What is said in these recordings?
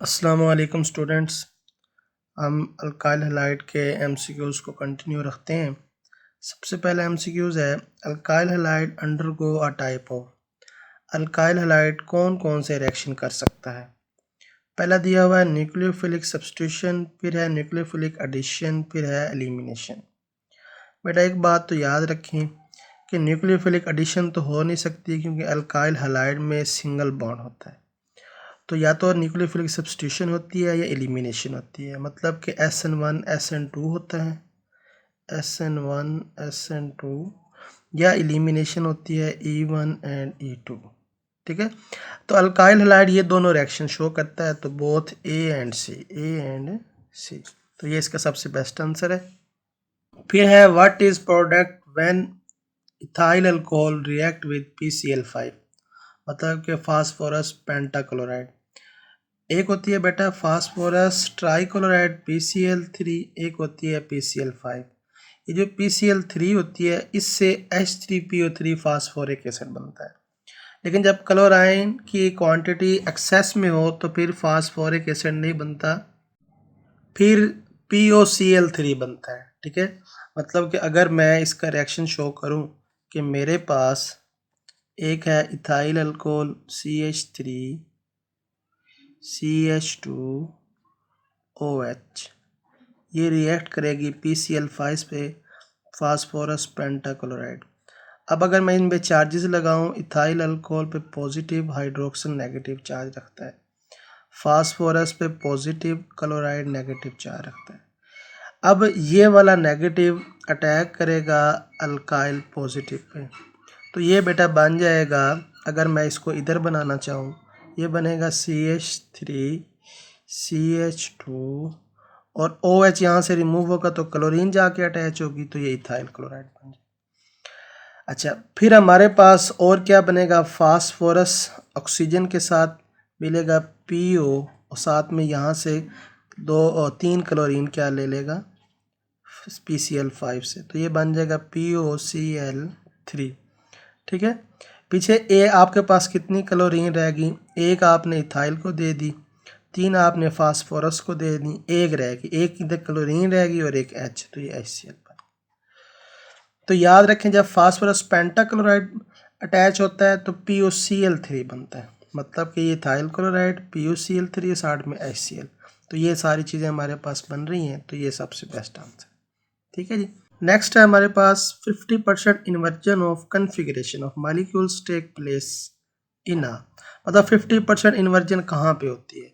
अस्सलाम वालेकुम स्टूडेंट्स। हम अल्काइल हैलाइड के एमसीक्यूज़ को कंटिन्यू रखते हैं। सबसे पहला एमसीक्यूज़ है alkyl halide undergo a type of. Alkyl halide कौन कौन से रिएक्शन कर सकता है। पहला दिया हुआ है न्यूक्लियोफिलिक सब्स्टिट्यूशन, फिर है न्यूक्लियोफिलिक एडिशन, फिर है एलिमिनेशन। बेटा एक बात तो याद रखें कि न्यूक्लियोफिलिक एडिशन तो हो नहीं सकती क्योंकि अल्काइल हैलाइड में सिंगल बॉन्ड होता है। तो या तो न्यूक्लियोफिलिक सब्स्टिट्यूशन होती है या एलिमिनेशन होती है। मतलब कि SN1 SN2 होता है, SN1 SN2, या एलिमिनेशन होती है E1 एंड E2। ठीक है, तो अल्काइल हैलाइड ये दोनों रिएक्शन शो करता है, तो बोथ ए एंड सी। तो ये इसका सबसे बेस्ट आंसर है। फिर है what is product when ethyl alcohol react with PCl5। मतलब कि फास्फोरस पेंटाक्लोराइड। एक होती है बेटा फास्फोरस ट्राइक्लोराइड PCl3, एक होती है PCl5। ये जो PCl3 होती है इससे H3PO3 फास्फोरिक एसिड बनता है। लेकिन जब क्लोराइन की क्वांटिटी एक्सेस में हो तो फिर फास्फोरिक एसिड नहीं बनता, फिर POCl3 बनता है। ठीक है, मतलब कि अगर मैं इसका रिएक्शन शो करूं कि मेरे पास एक है इथाइल अल्कोहल CH3 CH2OH, ये रिएक्ट करेगी PCl5 पे फास्फोरस पेंटाक्लोराइड। अब अगर मैं इन पे चार्जेस लगाऊं, इथाइल अल्कोहल पे पॉजिटिव, हाइड्रोक्सिल नेगेटिव चार्ज रखता है, फास्फोरस पे पॉजिटिव, क्लोराइड नेगेटिव चार्ज रखता है। अब ये वाला नेगेटिव अटैक करेगा अल्काइल पॉजिटिव पे, तो ये बेटा बन जाएगा, अगर मैं इसको इधर बनाना चाहूँ, ये बनेगा CH3 CH2 और OH यहाँ से रिमूव होगा तो क्लोरीन जाके अटैच होगी, तो ये इथाइल क्लोराइड बन जाएगा। अच्छा, फिर हमारे पास और क्या बनेगा, फास्फोरस ऑक्सीजन के साथ मिलेगा PO और साथ में यहाँ से 2 और 3 क्लोरीन क्या ले लेगा PCl5 से, तो ये बन जाएगा POCl3। ठीक है, पीछे ए आपके पास कितनी क्लोरीन रहेगी, एक आपने इथाइल को दे दी, 3 आपने फास्फोरस को दे दी, एक रहेगी, एक इधर क्लोरीन रहेगी और एक H, तो ये HCl बन। तो याद रखें जब फास्फोरस पेंटाक्लोराइड अटैच होता है तो POCl3 बनता है। मतलब कि ये इथाइल क्लोराइड POCl3 साथ में HCl, तो ये सारी चीज़ें हमारे पास बन रही हैं, तो ये सबसे बेस्ट आंसर। ठीक है जी। नेक्स्ट है हमारे पास 50% inversion of configuration of molecules take place in a. मतलब 50% इन्वर्जन कहाँ पे होती है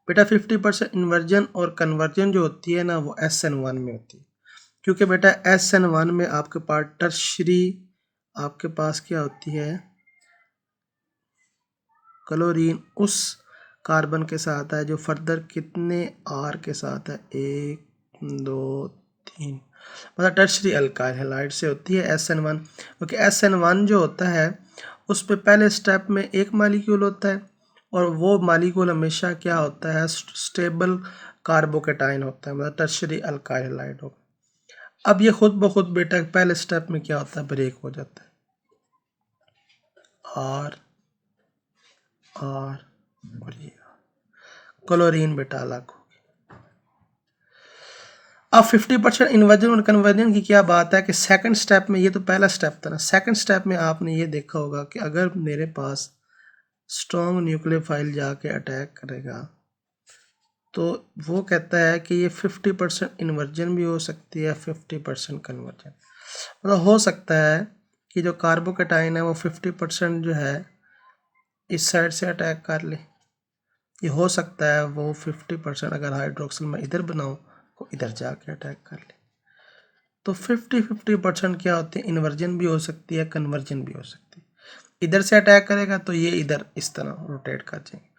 बेटा, 50% इन्वर्जन और कन्वर्जन जो होती है ना वो SN1 में होती है। क्योंकि बेटा SN1 में आपके पास टर्शरी आपके पास क्या होती है, क्लोरीन उस कार्बन के साथ है जो फर्दर कितने R के साथ है, 1 2 3, मतलब टर्शरी अल्काइल हैलाइड से होती है SN1। क्योंकि SN1 जो होता है उस पे पहले स्टेप में एक मालिक्यूल होता है और वो मालिक्यूल हमेशा क्या होता है, स्टेबल कार्बोकेटाइन होता है, मतलब टर्शरी अल्काइल हैलाइड होगा। अब ये खुद ब खुद बेटा पहले स्टेप में क्या होता है, ब्रेक हो जाता है, R R और ये क्लोरीन बेटा अलग हो। अब 50% इन्वर्जन और कन्वर्जन की क्या बात है कि सेकंड स्टेप में, ये तो पहला स्टेप था ना, सेकंड स्टेप में आपने ये देखा होगा कि अगर मेरे पास स्ट्रॉन्ग न्यूक्लियोफाइल जाके अटैक करेगा तो वो कहता है कि ये 50% इन्वर्जन भी हो सकती है, 50% कन्वर्जन। मतलब हो सकता है कि जो कार्बोकेटाइन है वो 50% जो है इस साइड से अटैक कर ले, ये हो सकता है वो 50% अगर हाइड्रोक्सिल में इधर बनाऊं वो इधर जाके अटैक कर ले। तो 50% क्या होते हैं, इन्वर्जन भी हो सकती है, कन्वर्जन भी हो सकती है। इधर से अटैक करेगा तो ये इधर इस तरह रोटेट कर जाएंगे,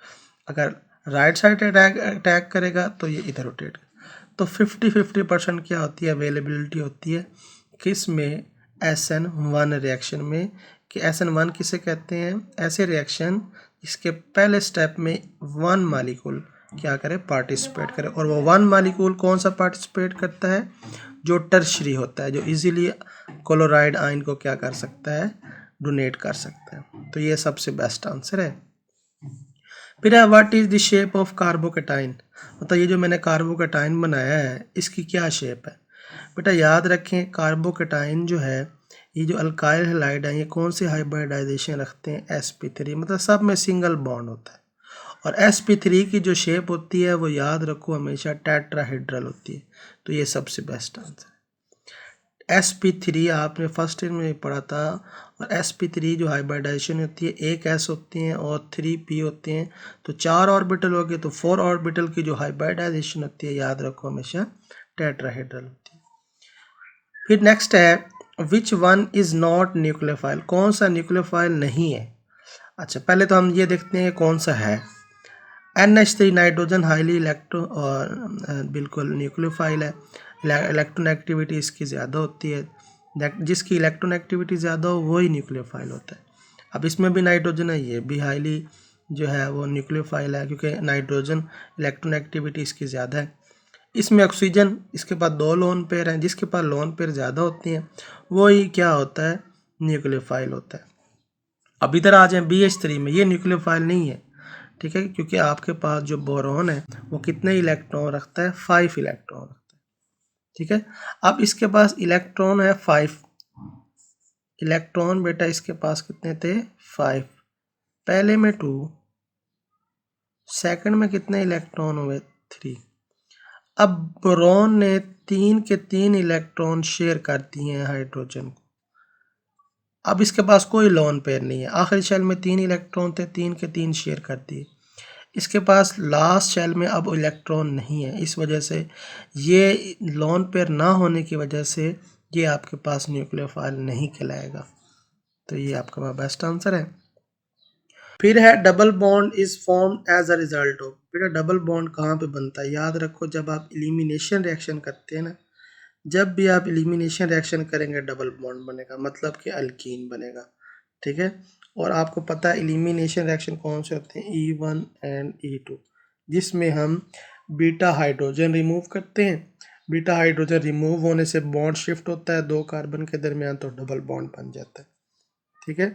अगर राइट साइड अटैक करेगा तो ये इधर रोटेट। तो 50% क्या होती है, अवेलेबिलिटी होती है किस में, SN1 रिएक्शन में। कि SN1 किसे कहते हैं, ऐसे रिएक्शन इसके पहले स्टेप में 1 मालिक्यूल क्या करे, पार्टिसिपेट करे, और वो 1 मालिक्यूल कौन सा पार्टिसिपेट करता है, जो टर्शरी होता है, जो इजीली क्लोराइड आयन को क्या कर सकता है, डोनेट कर सकता है। तो ये सबसे बेस्ट आंसर है। फिर है what is the shape of carbocation, मतलब ये जो मैंने कार्बोकेटाइन बनाया है इसकी क्या शेप है। बेटा याद रखें कार्बोकेटाइन जो है, ये जो अल्काइल हैलाइड है ये कौन से हाइब्रिडाइजेशन रखते हैं, sp3, मतलब सब में सिंगल बॉन्ड होता है। और sp3 की जो शेप होती है वो याद रखो हमेशा टेट्राहेड्रल होती है। तो ये सबसे बेस्ट आंसर है। sp3 आपने फर्स्ट ईयर में पढ़ा था। और sp3 जो हाइब्रिडाइजेशन होती है, एक s होती हैं और 3p होते हैं, तो 4 ऑर्बिटल हो गए, तो 4 ऑर्बिटल की जो हाइब्रिडाइजेशन होती है याद रखो हमेशा टेट्राहेड्रल होती है। फिर नेक्स्ट है which one is not nucleophile, कौन सा न्यूक्लियोफाइल नहीं है। अच्छा पहले तो हम ये देखते हैं कौन सा है। NH3 नाइट्रोजन हाईली इलेक्ट्रो और बिल्कुल न्यूक्लियोफाइल है। इलेक्ट्रॉन एक्टिविटी इसकी ज़्यादा होती है, जिसकी इलेक्ट्रॉन एक्टिविटी ज़्यादा हो वही न्यूक्लियोफाइल होता है। अब इसमें भी नाइट्रोजन है, ये भी हाईली जो है वो न्यूक्लियोफाइल है, क्योंकि नाइट्रोजन इलेक्ट्रॉन एक्टिविटी इसकी ज़्यादा है। इसमें ऑक्सीजन, इसके पास 2 लोन पेयर हैं, जिसके पास लोन पेयर ज़्यादा होती हैं वही क्या होता है, न्यूक्लियोफाइल होता है। अब इधर आ जाए BH3 में, ये न्यूक्लियोफाइल नहीं है, ठीक है, क्योंकि आपके पास जो बोरॉन है वो कितने इलेक्ट्रॉन रखता है, 5 इलेक्ट्रॉन रखता है, ठीक है। अब इसके पास इलेक्ट्रॉन है 5 इलेक्ट्रॉन, बेटा इसके पास कितने थे, 5, पहले में 2, सेकंड में कितने इलेक्ट्रॉन हुए, 3। अब बोरॉन ने 3 के 3 इलेक्ट्रॉन शेयर कर दिए हैं हाइड्रोजन को। अब इसके पास कोई लोन पेयर नहीं है, आखिरी शेल में 3 इलेक्ट्रॉन थे, 3 के 3 शेयर कर दिए। इसके पास लास्ट शेल में अब इलेक्ट्रॉन नहीं है, इस वजह से ये लोन पेयर ना होने की वजह से ये आपके पास न्यूक्लियोफाइल नहीं कहलाएगा। तो ये आपका बेस्ट आंसर है। फिर है double bond is formed as a result of, बेटा डबल बॉन्ड कहाँ पे बनता है, याद रखो जब आप एलिमिनेशन रिएक्शन करते हैं ना, जब भी आप एलिमिनेशन रिएक्शन करेंगे डबल बॉन्ड बनेगा, मतलब कि अल्कीन बनेगा, ठीक है। और आपको पता है एलिमिनेशन रिएक्शन कौन से होते हैं, E1 एंड E2, जिसमें हम बीटा हाइड्रोजन रिमूव करते हैं। बीटा हाइड्रोजन रिमूव होने से बॉन्ड शिफ्ट होता है 2 कार्बन के दरमियान, तो डबल बॉन्ड बन जाता है, ठीक है।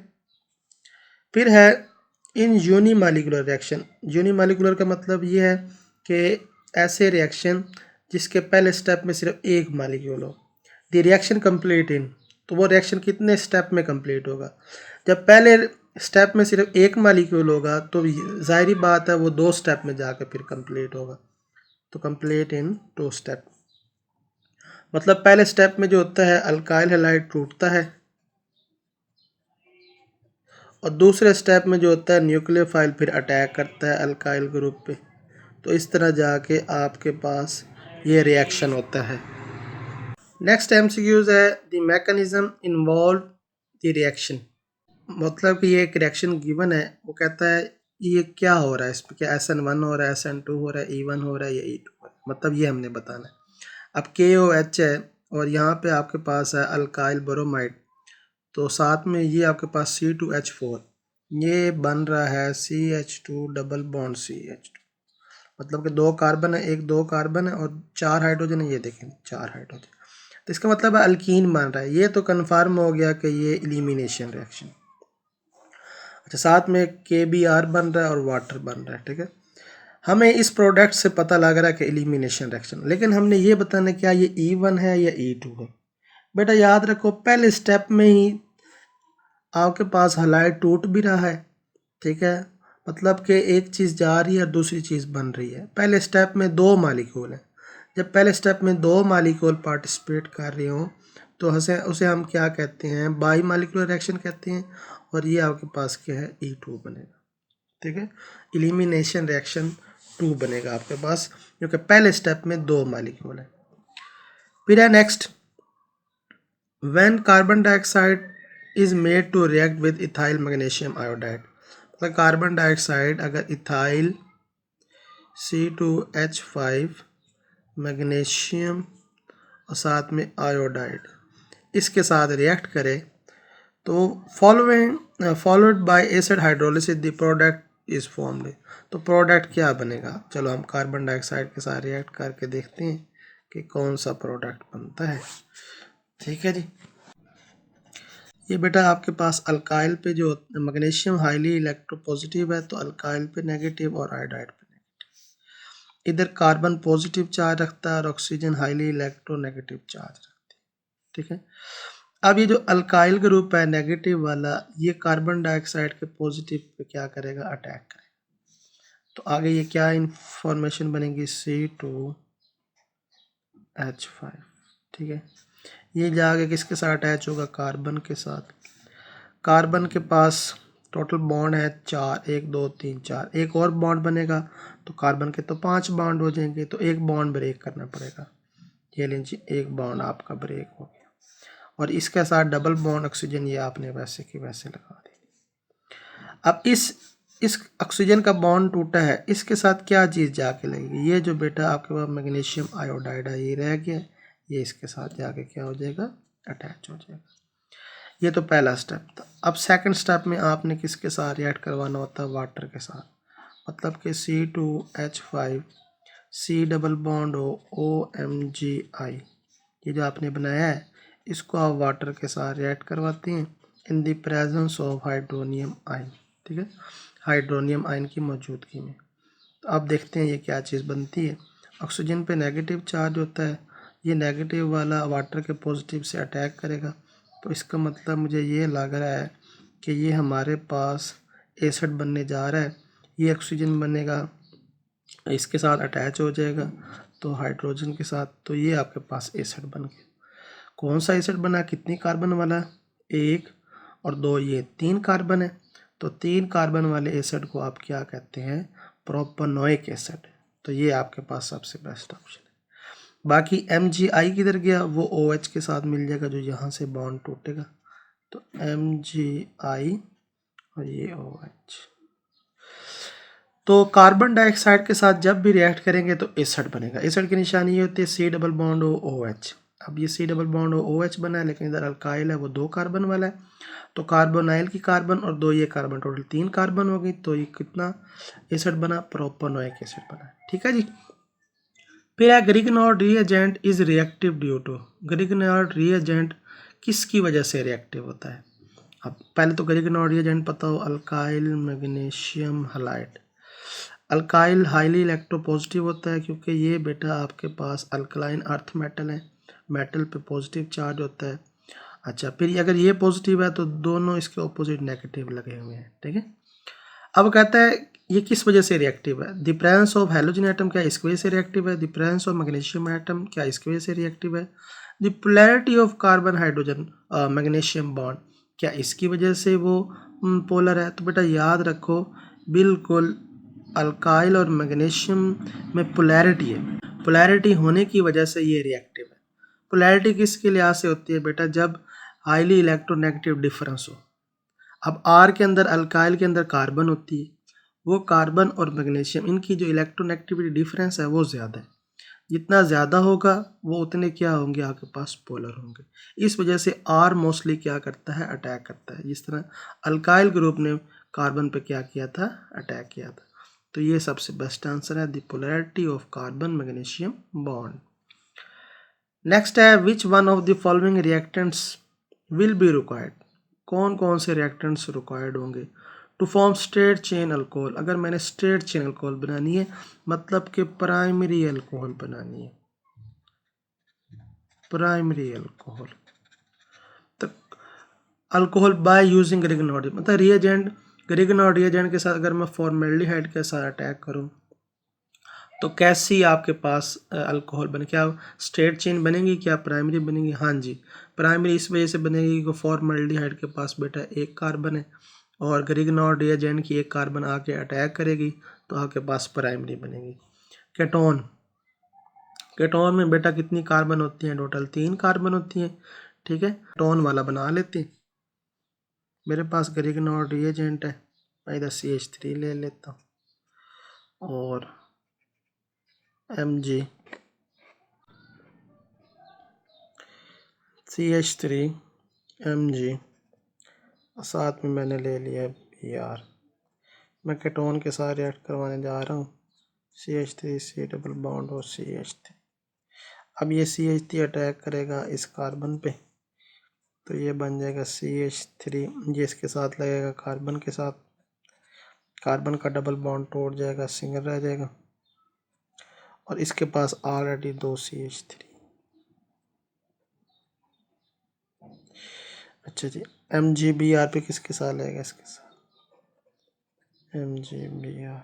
फिर है इन यूनिमॉलिक्यूलर रिएक्शन, यूनिमॉलिक्यूलर का मतलब ये है कि ऐसे रिएक्शन जिसके पहले स्टेप में सिर्फ एक मालिक्यूल हो, द रिएक्शन कंप्लीट इन, तो वो रिएक्शन कितने स्टेप में कंप्लीट होगा, जब पहले स्टेप में सिर्फ एक मालिक्यूल होगा तो जाहिर बात है वो 2 स्टेप में जाकर फिर कंप्लीट होगा, तो कंप्लीट इन 2 स्टेप, मतलब पहले स्टेप में जो होता है अल्काइल हैलाइड टूटता है, और दूसरे स्टेप में जो होता है न्यूक्लियोफाइल फिर अटैक करता है अल्काइल ग्रुप पे, तो इस तरह जाके आपके पास ये रिएक्शन होता है। नेक्स्ट MCQs है the mechanism involve the reaction, मतलब कि ये एक रिएक्शन गिवन है, वो कहता है ये क्या हो रहा है, इसमें क्या SN1 हो रहा है, SN2 हो रहा है, E1 हो रहा है या E2 हो रहा है, मतलब ये हमने बताना है। अब KOH है और यहाँ पे आपके पास है अल्काइल ब्रोमाइड, तो साथ में ये आपके पास C2H4, ये बन रहा है CH2 डबल बॉन्ड CH2, मतलब कि 2 कार्बन है, एक 2 कार्बन है और 4 हाइड्रोजन है, ये देखें 4 हाइड्रोजन, तो इसका मतलब है अल्कीन बन रहा है, ये तो कन्फर्म हो गया कि ये एलिमिनेशन रिएक्शन। अच्छा साथ में KBr बन रहा है और वाटर बन रहा है, ठीक है। हमें इस प्रोडक्ट से पता लग रहा है कि एलिमिनेशन रिएक्शन, लेकिन हमने ये बताना क्या ये E1 है या E2 है। बेटा याद रखो पहले स्टेप में ही आपके पास हैलाइड टूट भी रहा है, ठीक है, मतलब कि एक चीज़ जा रही है और दूसरी चीज़ बन रही है। पहले स्टेप में 2 मालिक्यूल हैं, जब पहले स्टेप में 2 मालिक्यूल पार्टिसिपेट कर रहे हो तो उसे हम क्या कहते हैं, बाई मालिक्यूलर रिएक्शन कहते हैं, और ये आपके पास क्या है, E2 बनेगा, ठीक है। एलिमिनेशन रिएक्शन 2 बनेगा आपके पास, क्योंकि पहले स्टेप में 2 मालिक्यूल है। फिर है next, when carbon dioxide is made to react with ethyl magnesium iodide, मतलब कार्बन डाइऑक्साइड अगर इथाइल C2H5 मैग्नीशियम और साथ में आयोडाइड इसके साथ रिएक्ट करे तो followed by acid hydrolysis the product is formed, तो प्रोडक्ट क्या बनेगा, चलो हम कार्बन डाइऑक्साइड के साथ रिएक्ट करके देखते हैं कि कौन सा प्रोडक्ट बनता है, ठीक है जी। ये बेटा आपके पास अल्काइल पे जो मैग्नीशियम हाईली इलेक्ट्रोपॉजिटिव है, तो अल्काइल पे नेगेटिव और आयोडाइड पे नेगेटिव। इधर कार्बन पॉजिटिव चार्ज रखता है और ऑक्सीजन हाईली इलेक्ट्रोनेगेटिव चार्ज रखती है। ठीक है। अब ये जो अल्काइल ग्रुप है नेगेटिव वाला, ये कार्बन डाइऑक्साइड के पॉजिटिव पे क्या करेगा, अटैक करेगा। तो आगे ये क्या इंफॉर्मेशन बनेगी, C2H5। ठीक है। ये जाके किसके साथ अटैच होगा, कार्बन के साथ। कार्बन के पास टोटल बॉन्ड है 4, 1 2 3 4। एक और बॉन्ड बनेगा तो कार्बन के तो 5 बॉन्ड हो जाएंगे, तो एक बॉन्ड ब्रेक करना पड़ेगा। ये लीजिए, एक बॉन्ड आपका ब्रेक हो गया। और इसके साथ डबल बॉन्ड ऑक्सीजन ये आपने वैसे की वैसे लगा दी। अब इस ऑक्सीजन का बॉन्ड टूटा है, इसके साथ क्या चीज़ जाके लगेगी, ये जो बेटा आपके पास मैग्नीशियम आयोडाइड है ये रह गया, ये इसके साथ जाके क्या हो जाएगा, अटैच हो जाएगा। ये तो पहला स्टेप था। अब सेकंड स्टेप में आपने किसके साथ रिएक्ट करवाना होता है, वाटर के साथ। मतलब कि C2H5 C double bond OMgI, ये जो आपने बनाया है इसको आप वाटर के साथ रिएक्ट करवाते हैं in the presence of hydronium ion. ठीक है, हाइड्रोनियम आयन की मौजूदगी में। तो आप देखते हैं ये क्या चीज़ बनती है। ऑक्सीजन पे नेगेटिव चार्ज होता है, ये नेगेटिव वाला वाटर के पॉजिटिव से अटैक करेगा। तो इसका मतलब मुझे ये लग रहा है कि ये हमारे पास एसिड बनने जा रहा है। ये ऑक्सीजन बनेगा, इसके साथ अटैच हो जाएगा तो हाइड्रोजन के साथ, तो ये आपके पास एसिड बन गया। कौन सा एसिड बना, कितनी कार्बन वाला, 1 और 2, ये 3 कार्बन है। तो 3 कार्बन वाले एसिड को आप क्या कहते हैं, प्रोपेनोइक एसिड। तो ये आपके पास सबसे बेस्ट ऑप्शन है। बाकी MgI किधर गया, वो OH के साथ मिल जाएगा जो यहाँ से बॉन्ड टूटेगा। तो MgI और ये OH। तो कार्बन डाइऑक्साइड के साथ जब भी रिएक्ट करेंगे तो एसिड बनेगा। एसिड की निशानी ये होती है C डबल बॉन्ड OH। अब ये C डबल बॉन्ड OH बना है, लेकिन इधर अल्काइल है वो 2 कार्बन वाला है। तो कार्बोनाइल की कार्बन और 2 ये कार्बन, टोटल 3 कार्बन हो गई। तो ये कितना एसिड बना, प्रोपेनोइक एसिड बना। ठीक है जी। फिर है Grignard reagent is reactive due to. Grignard reagent किसकी वजह से रिएक्टिव होता है। अब पहले तो ग्रिग्नॉर्ड रिएजेंट पता हो, alkyl magnesium halide. Alkyl highly electropositive होता है क्योंकि ये बेटा आपके पास अल्कलाइन अर्थ मेटल है, मेटल पे पॉजिटिव चार्ज होता है। अच्छा, फिर अगर ये पॉजिटिव है तो दोनों इसके ऑपोजिट नेगेटिव लगे हुए हैं। ठीक है। अब कहता है ये किस वजह से रिएक्टिव है। The presence of halogen atom क्या इसकी वजह से रिएक्टिव है। The presence of magnesium atom क्या इसकी वजह से रिएक्टिव है। The polarity of carbon hydrogen magnesium bond क्या इसकी वजह से वो पोलर है। तो बेटा याद रखो, बिल्कुल अल्काइल और मैग्नीशियम में पोलैरिटी है, पोलैरिटी होने की वजह से ये रिएक्टिव है। पोलैरिटी किसके लिहाज से होती है बेटा, जब हाईली इलेक्ट्रोनेगेटिव डिफरेंस हो। अब आर के अंदर, अल्काइल के अंदर कार्बन होती है, वो कार्बन और मैग्नीशियम इनकी जो इलेक्ट्रोनेगेटिविटी डिफरेंस है वो ज़्यादा है। जितना ज़्यादा होगा वो उतने क्या होंगे, आपके पास पोलर होंगे। इस वजह से आर मोस्टली क्या करता है, अटैक करता है। जिस तरह अल्काइल ग्रुप ने कार्बन पे क्या किया था, अटैक किया था। तो ये सबसे बेस्ट आंसर है, the polarity of carbon magnesium bond. Next है, which one of the following reactants will be required. कौन कौन से रिएक्टेंट्स रिक्वायर्ड होंगे to form straight chain alcohol. अगर मैंने स्ट्रेट चेन अल्कोहल बनानी है, मतलब कि प्राइमरी अल्कोहल बनानी है, प्राइमरी अल्कोहल, तो अल्कोहल बाय यूजिंग ग्रिग्नॉर्ड, मतलब रिएजेंट, ग्रिग्नॉर्ड रिएजेंट के साथ अगर मैं फॉर्मेल्डिहाइड के साथ अटैक करूं तो कैसी आपके पास अल्कोहल बने, क्या स्ट्रेट चेन बनेगी, क्या प्राइमरी बनेगी। हाँ जी, प्राइमरी इस वजह से बनेगी कि फॉर्मेल्डिहाइड के पास बेटा एक कार्बन है और ग्रिग्नॉर्ड रिएजेंट की एक कार्बन आके अटैक करेगी तो आपके पास प्राइमरी बनेगी। केटोन, केटोन में बेटा कितनी कार्बन होती हैं, टोटल 3 कार्बन होती हैं। ठीक है, केटोन वाला बना लेते हैं। मेरे पास ग्रिग्नॉर्ड रिएजेंट है, मैं इधर CH3 ले लेता हूँ और Mg CH3 Mg, साथ में मैंने ले लिया Br। मैं केटोन के साथ रिएक्ट करवाने जा रहा हूँ, CH3 C डबल बॉन्ड और CH3। अब ये CH3 अटैक करेगा इस कार्बन पे तो ये बन जाएगा CH3, ये इसके साथ लगेगा कार्बन के साथ, कार्बन का डबल बॉन्ड टूट जाएगा, सिंगल रह जाएगा और इसके पास ऑलरेडी 2 CH3। अच्छा जी, MgBr पे किसके साथ लगेगा, इसके साथ MgBr।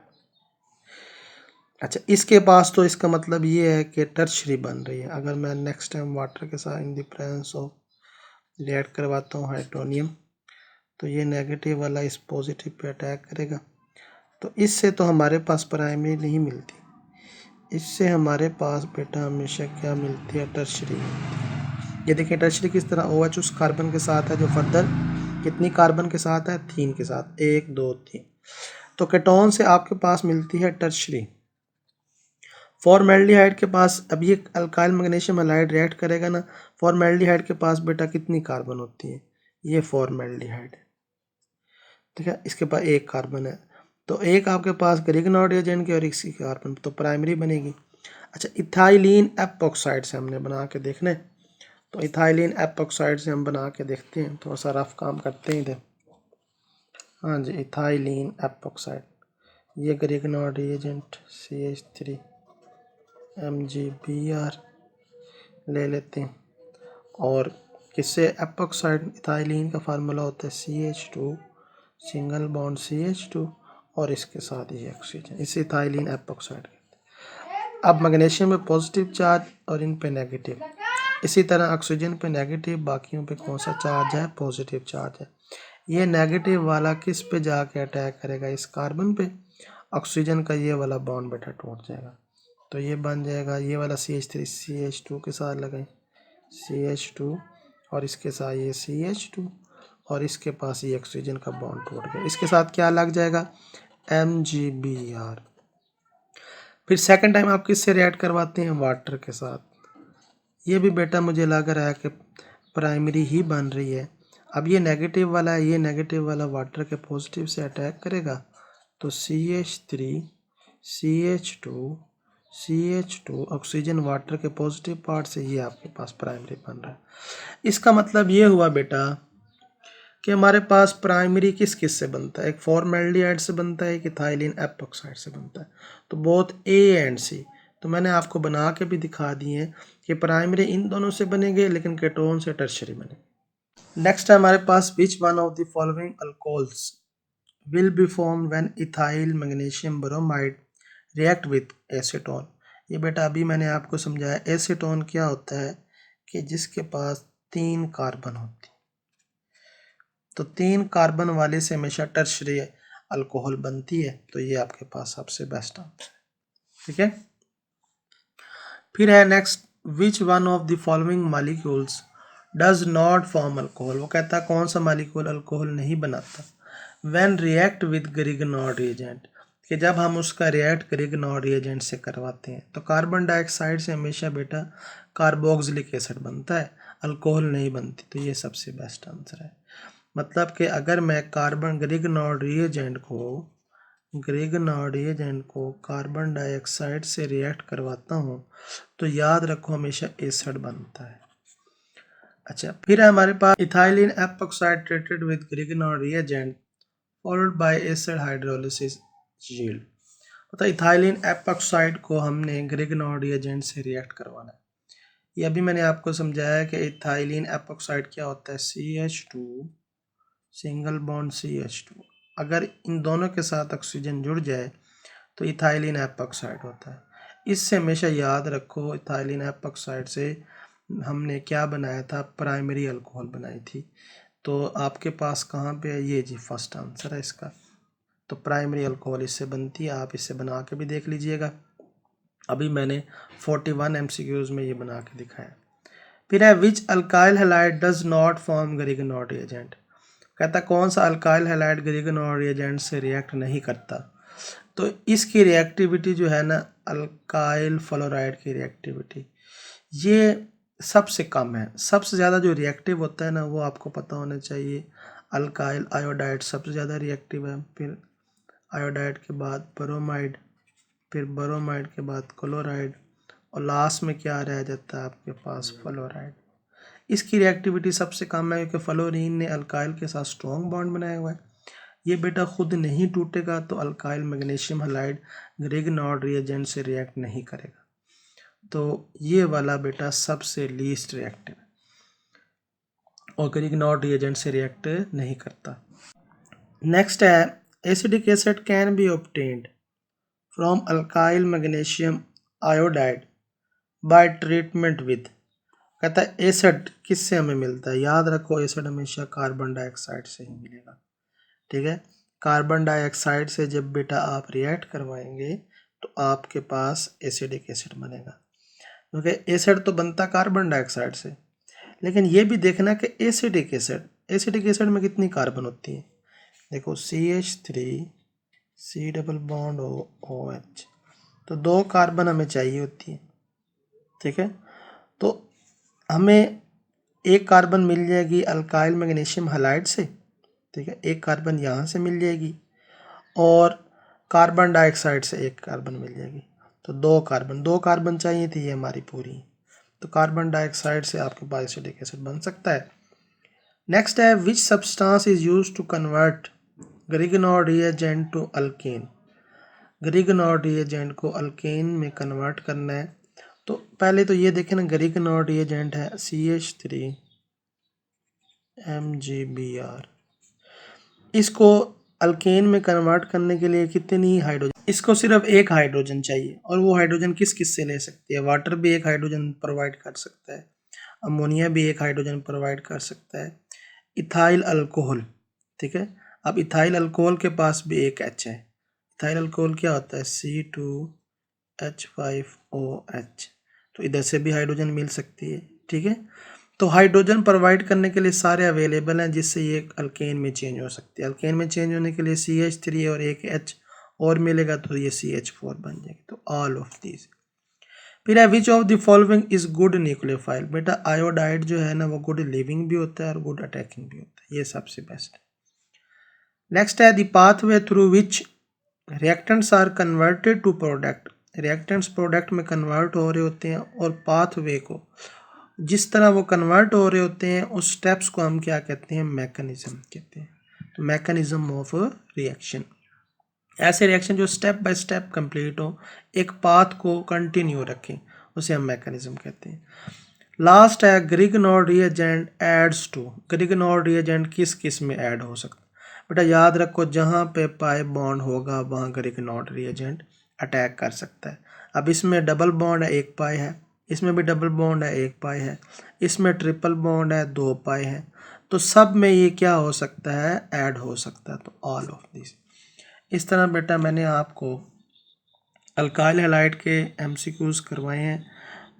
अच्छा, इसके पास तो इसका मतलब ये है कि टर्शरी बन रही है। अगर मैं नेक्स्ट टाइम वाटर के साथ in the presence of react करवाता हूँ हाइड्रोनियम, तो ये नेगेटिव वाला इस पॉजिटिव पे अटैक करेगा, तो इससे तो हमारे पास प्राइमरी नहीं मिलती, इससे हमारे पास बेटा हमेशा क्या मिलती है, टर्शरी मिलती है। ये देखिए टर्शरी किस तरह OH उस कार्बन के साथ है जो फर्दर कितनी कार्बन के साथ है, 3 के साथ, 1 2 3। तो केटोन से आपके पास मिलती है टर्शरी। फॉर्मेल्डिहाइड के पास, अब ये अल्काइल मैग्नीशियम हैलाइड रिएक्ट करेगा ना, फॉर्मेल्डिहाइड के पास बेटा कितनी कार्बन होती है, ये फॉर्मेल्डिहाइड है, ठीक है, इसके पास 1 कार्बन है, तो एक आपके पास ग्रिग्नॉर्ड एजेंट की और इसकी कार्बन, तो प्राइमरी बनेगी। अच्छा, इथाइलिन एपॉक्साइड से हमने बना के देखने, तो इथाइलिन एपॉक्साइड से हम बना के देखते हैं, थोड़ा सा रफ काम करते हैं इधर। हाँ जी, इथाइलिन एपॉक्साइड, ये ग्रिग्नॉर्ड एजेंट CH3 MgBr ले लेते हैं, और किससे, एपॉक्साइड इथाइलिन का फार्मूला होता है CH2 सिंगल बॉन्ड CH2 और इसके साथ ये ऑक्सीजन, इसे इथाइलिन एपॉक्साइड कहते हैं। अब मैग्नीशियम में पॉजिटिव चार्ज और इन पे नेगेटिव, इसी तरह ऑक्सीजन पे नेगेटिव, बाकियों पे कौन सा चार्ज है, पॉजिटिव चार्ज है। ये नेगेटिव वाला किस पे जाके अटैक करेगा, इस कार्बन पे, ऑक्सीजन का ये वाला बॉन्ड बेटा टूट जाएगा, तो ये बन जाएगा, ये वाला CH3 CH2 के साथ लगाएं, CH2 और इसके साथ ये CH2 और इसके पास ये ऑक्सीजन का बॉन्ड टूट गया, इसके साथ क्या लग जाएगा, MgBr। फिर सेकंड टाइम आप किससे रिएक्ट करवाते हैं, वाटर के साथ, ये भी बेटा मुझे लग रहा है कि प्राइमरी ही बन रही है। अब ये नेगेटिव वाला है, ये नेगेटिव वाला वाटर के पॉजिटिव से अटैक करेगा, तो CH3 CH2 CH2 oxygen water के पॉजिटिव पार्ट से ये आपके पास प्राइमरी बन रहा है। इसका मतलब ये हुआ बेटा कि हमारे पास प्राइमरी किस किस से बनता है, एक फॉर्मेल्डिहाइड से बनता है, एक इथाइलिन एपॉक्साइड से बनता है, तो बोथ A एंड C। तो मैंने आपको बना के भी दिखा दिए हैं कि प्राइमरी इन दोनों से बनेंगे, लेकिन केटोन से टर्शरी बने। नेक्स्ट है हमारे पास, which one of the following alcohols will be form when ethyl magnesium bromide react with acetone. ये बेटा अभी मैंने आपको समझाया, एसीटोन क्या होता है कि जिसके पास 3 कार्बन होती, तो 3 कार्बन वाले से हमेशा टर्शरी अल्कोहल बनती है, तो ये आपके पास सबसे बेस्ट आंसर है, ठीक है। फिर है next, which one of the following molecules does not form alcohol. वो कहता है कौन सा मॉलिक्यूल अल्कोहल नहीं बनाता व्हेन रिएक्ट विद ग्रिग्नॉर्ड एजेंट, कि जब हम उसका रिएक्ट ग्रिग्नॉर्ड एजेंट से करवाते हैं, तो कार्बन डाइऑक्साइड से हमेशा बेटा कार्बोक्सिलिक एसिड बनता है, अल्कोहल नहीं बनती, तो ये सबसे बेस्ट आंसर है। मतलब कि अगर मैं ग्रिग्नॉर्ड रिएजेंट को कार्बन डाइऑक्साइड से रिएक्ट करवाता हूँ, तो याद रखो हमेशा एसिड बनता है। अच्छा, फिर है हमारे पास, ethylene epoxide treated with Grignard reagent followed by acid hydrolysis yield. मतलब इथाइलिन एपॉक्साइड को हमने ग्रिग्नॉर्ड रिएजेंट से रिएक्ट करवाना है। ये अभी मैंने आपको समझाया कि इथाइलिन एपॉक्साइड क्या होता है, CH2 सिंगल बॉन्ड CH2, अगर इन दोनों के साथ ऑक्सीजन जुड़ जाए तो इथाइलिन एपॉक्साइड होता है। इससे हमेशा याद रखो, इथाइलिन एपॉक्साइड से हमने क्या बनाया था, प्राइमरी अल्कोहल बनाई थी। तो आपके पास कहाँ पे है, ये जी फर्स्ट आंसर है इसका, तो प्राइमरी अल्कोहल इससे बनती है। आप इसे बना के भी देख लीजिएगा, अभी मैंने 41 MCQs में ये बना के दिखाया। फिर है, which alkyl halide does not form Grignard agent. कहता कौन सा अल्काइल हैलाइड ग्रिग्नॉर्ड एजेंट से रिएक्ट नहीं करता, तो इसकी रिएक्टिविटी जो है ना, अल्काइल फ्लोराइड की रिएक्टिविटी ये सबसे कम है। सबसे ज़्यादा जो रिएक्टिव होता है ना, वो आपको पता होना चाहिए, अल्काइल आयोडाइड सबसे ज़्यादा रिएक्टिव है, फिर आयोडाइड के बाद ब्रोमाइड, फिर ब्रोमाइड के बाद क्लोराइड, और लास्ट में क्या रह जाता है आपके पास, फ्लोराइड। इसकी रिएक्टिविटी सबसे कम है क्योंकि फ्लोरीन ने अल्काइल के साथ स्ट्रॉन्ग बॉन्ड बनाया हुआ है। ये बेटा खुद नहीं टूटेगा तो अल्काइल मैग्नीशियम हैलाइड ग्रिग्नॉर्ड रिएजेंट से रिएक्ट नहीं करेगा। तो ये वाला बेटा सबसे लीस्ट रिएक्टिव और ग्रिग्नॉर्ड रिएजेंट से रिएक्ट नहीं करता। नेक्स्ट है acidic acid can be obtained from alkyl magnesium iodide bye treatment with. कहता है एसिड किससे हमें मिलता है, याद रखो एसिड हमेशा कार्बन डाइऑक्साइड से ही मिलेगा। ठीक है, कार्बन डाइऑक्साइड से जब बेटा आप रिएक्ट करवाएंगे तो आपके पास एसिडिक एसिड बनेगा, क्योंकि एसिड तो बनता कार्बन डाइऑक्साइड से। लेकिन ये भी देखना कि एसिडिक एसिड में कितनी कार्बन होती है। देखो CH3 C double bond OH, तो 2 कार्बन हमें चाहिए होती है। ठीक है, तो हमें एक कार्बन मिल जाएगी अल्काइल मैग्नीशियम हैलाइड से। ठीक है, एक कार्बन यहाँ से मिल जाएगी और कार्बन डाइऑक्साइड से एक कार्बन मिल जाएगी, तो 2 कार्बन चाहिए थी, ये हमारी पूरी। तो कार्बन डाइऑक्साइड से आपके पास एसिडिक एसिड बन सकता है। नेक्स्ट है which substance is used to convert Grignard reagent to alkane. Grignard reagent को अल्केन में कन्वर्ट करना है, तो पहले तो ये देखें ना, ग्रिग्नॉर्ड रिएजेंट है CH3 MgBr। इसको अल्केन में कन्वर्ट करने के लिए कितनी हाइड्रोजन, इसको सिर्फ एक हाइड्रोजन चाहिए, और वो हाइड्रोजन किस किस से ले सकती है। वाटर भी एक हाइड्रोजन प्रोवाइड कर सकता है, अमोनिया भी एक हाइड्रोजन प्रोवाइड कर सकता है, इथाइल अल्कोहल। ठीक है, अब इथाइल अल्कोहल के पास भी एक H है। इथाइल अल्कोहल क्या होता है C2H5OH, तो इधर से भी हाइड्रोजन मिल सकती है। ठीक है, तो हाइड्रोजन प्रोवाइड करने के लिए सारे अवेलेबल हैं, जिससे ये अल्केन में चेंज हो सकती है। अल्केन में चेंज होने के लिए CH3 और एक H और मिलेगा तो ये CH4 बन जाएगी। तो ऑल ऑफ दीज। फिर है which of the following is good nucleophile. बेटा आयोडाइड जो है ना वो गुड लिविंग भी होता है और गुड अटैकिंग भी होता है, ये सबसे बेस्ट है। नेक्स्ट है the pathway through which reactants are converted to product. Reactants product में कन्वर्ट हो रहे होते हैं, और पाथवे को जिस तरह वो कन्वर्ट हो रहे होते हैं उस स्टेप्स को हम क्या कहते हैं, मैकेनिज्म कहते हैं। तो मैकेनिज्म ऑफ रिएक्शन, ऐसे रिएक्शन जो स्टेप बाय स्टेप कंप्लीट हो, एक पाथ को कंटिन्यू रखें, उसे हम मैकेनिज्म कहते हैं। लास्ट है Grignard reagent ads to. Grignard reagent किस किस में ऐड हो सकता है। बेटा याद रखो, जहाँ पे पाई बॉन्ड होगा वहाँ ग्रिग्नॉर्ड रिएजेंट अटैक कर सकता है। अब इसमें डबल बॉन्ड है, 1 पाई है, इसमें भी डबल बॉन्ड है, 1 पाई है, इसमें ट्रिपल बॉन्ड है, 2 पाई है, तो सब में ये क्या हो सकता है, ऐड हो सकता है। तो ऑल ऑफ दिस। इस तरह बेटा मैंने आपको अल्काइल हैलाइड के MCQs करवाए हैं।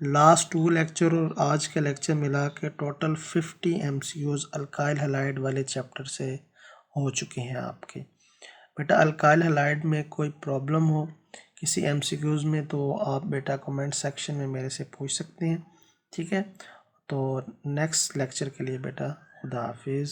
लास्ट 2 लेक्चर और आज के लेक्चर मिला के टोटल 50 MCQs अल्काइल हैलाइड वाले चैप्टर से हो चुके हैं आपके। बेटा अल्काइल हैलाइड में कोई प्रॉब्लम हो किसी MCQs में तो आप बेटा कमेंट सेक्शन में मेरे से पूछ सकते हैं। ठीक है, तो नेक्स्ट लेक्चर के लिए बेटा खुदा हाफिज़।